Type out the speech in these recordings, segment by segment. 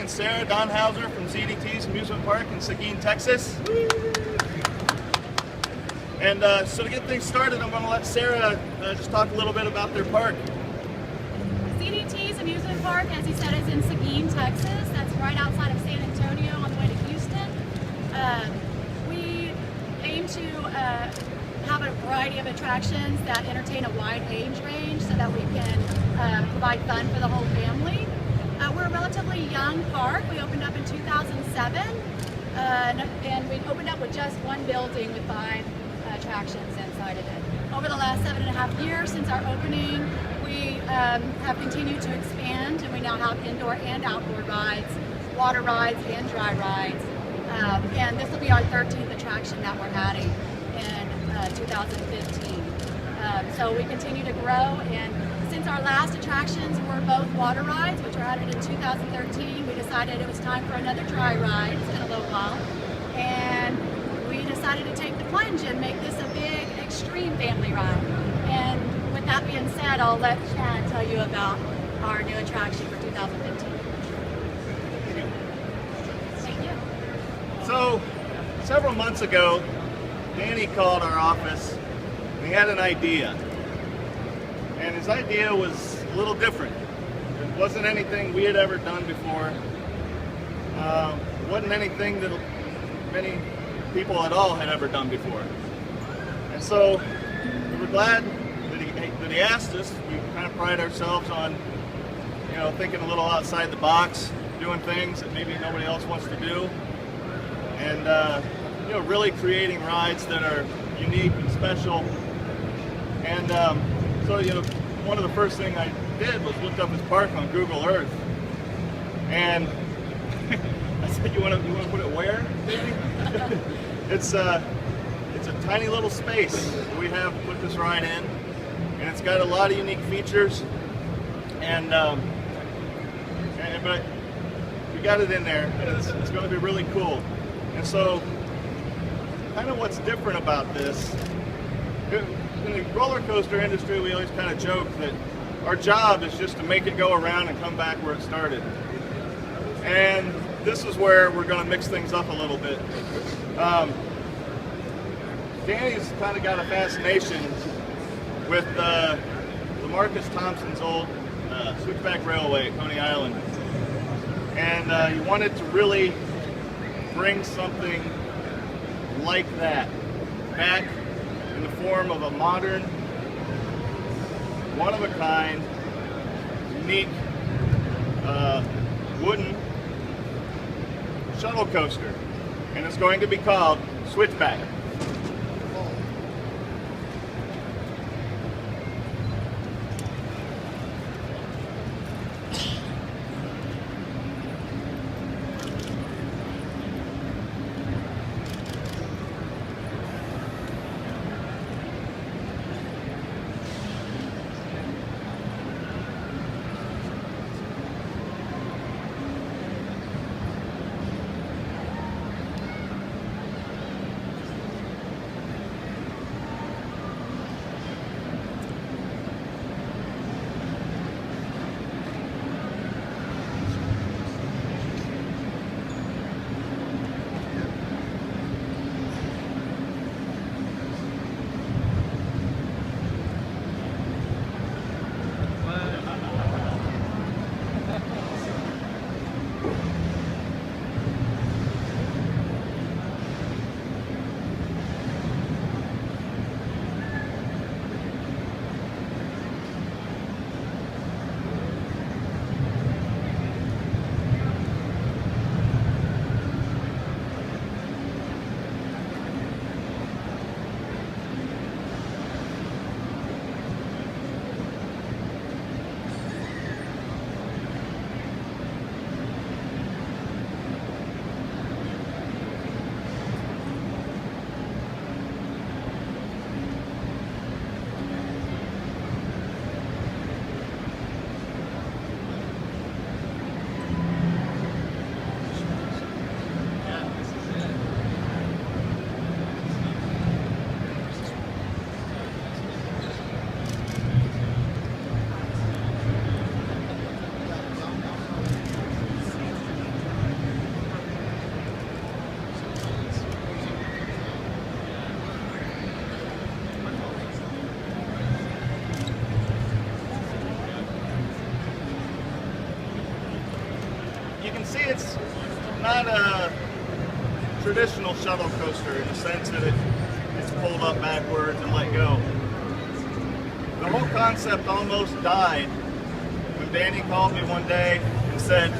and Sarah Donhauser from ZDT's Amusement Park in Seguin, Texas. And so to get things started, I'm going to let Sarah just talk a little bit about their park. ZDT's Amusement Park, as he said, is in Seguin, Texas. That's right outside of San Antonio on the way to Houston. We aim to have a variety of attractions that entertain a wide age range so that we can provide fun for the whole family. We're a relatively young park. We opened up in 2007 and we opened up with just one building with 5 attractions inside of it. Over the last 7.5 years since our opening, we have continued to expand, and we now have indoor and outdoor rides, water rides and dry rides. And this will be our 13th attraction that we're adding in 2015. So we continue to grow, and since our last attractions were both water rides, which were added in 2013, we decided it was time for another dry ride. It's been a little while. And we decided to take the plunge and make this a big extreme family ride. And with that being said, I'll let Chad tell you about our new attraction for 2015. Thank you. So, several months ago, Danny called our office and he had an idea. And his idea was a little different. It wasn't anything we had ever done before. It wasn't anything that many people at all had ever done before. And so we were glad that he asked us. We kind of pride ourselves on, thinking a little outside the box, doing things that maybe nobody else wants to do, and really creating rides that are unique and special. And so one of the first things I did was looked up his park on Google Earth, and I said, "You want to put it where, baby?" It's a tiny little space that we have put this ride in, and it's got a lot of unique features, but we got it in there, and it's going to be really cool. And so, kind of what's different about this, in the roller coaster industry, we always kind of joke that our job is just to make it go around and come back where it started. And this is where we're going to mix things up a little bit. Danny's kind of got a fascination with the Marcus Thompson's old Switchback Railway at Coney Island. And he wanted to really bring something like that back in the form of a modern, one-of-a-kind, unique wooden shuttle coaster. And it's going to be called Switchback. see, it's not a traditional shuttle coaster in the sense that it's pulled up backwards and let go. The whole concept almost died when Danny called me one day and said,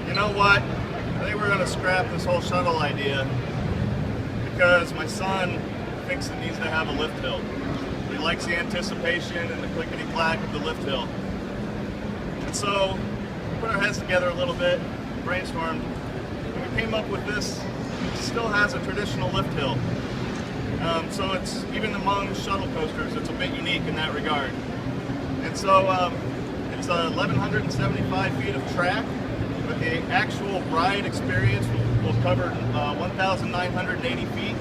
you know what, I think we're going to scrap this whole shuttle idea because my son thinks it needs to have a lift hill. He likes the anticipation and the clickety-clack of the lift hill. And so we put our heads together a little bit, brainstormed, and we came up with this. It still has a traditional lift hill. So it's, even among shuttle coasters, it's a bit unique in that regard. And so it's 1,175 feet of track, but the actual ride experience will cover 1,980 feet.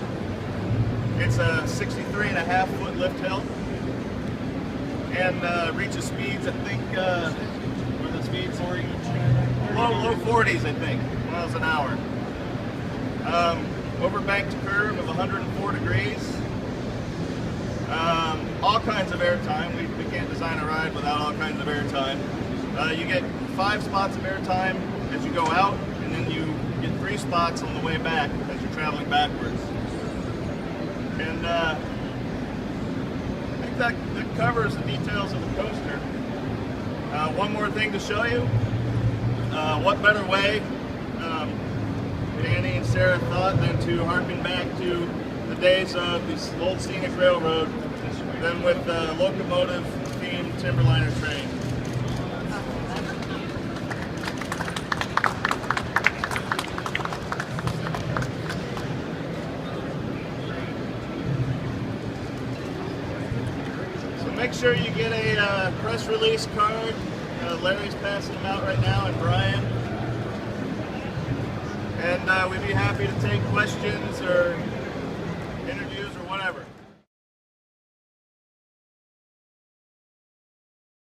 It's a 63.5 foot lift hill, and reaches speeds, I think, what are the speeds? Low 40s, I think, miles an hour. Overbanked curve of 104 degrees. All kinds of airtime. We can't design a ride without all kinds of airtime. You get 5 spots of airtime as you go out, and then you get 3 spots on the way back as you're traveling backwards. And I think that covers the details of the coaster. One more thing to show you. What better way Danny and Sarah thought than to harken back to the days of this old scenic railroad than with the locomotive-themed Timberliner train. So make sure you get a press release card. Larry's passing them out right now, and Brian. And we'd be happy to take questions or interviews or whatever.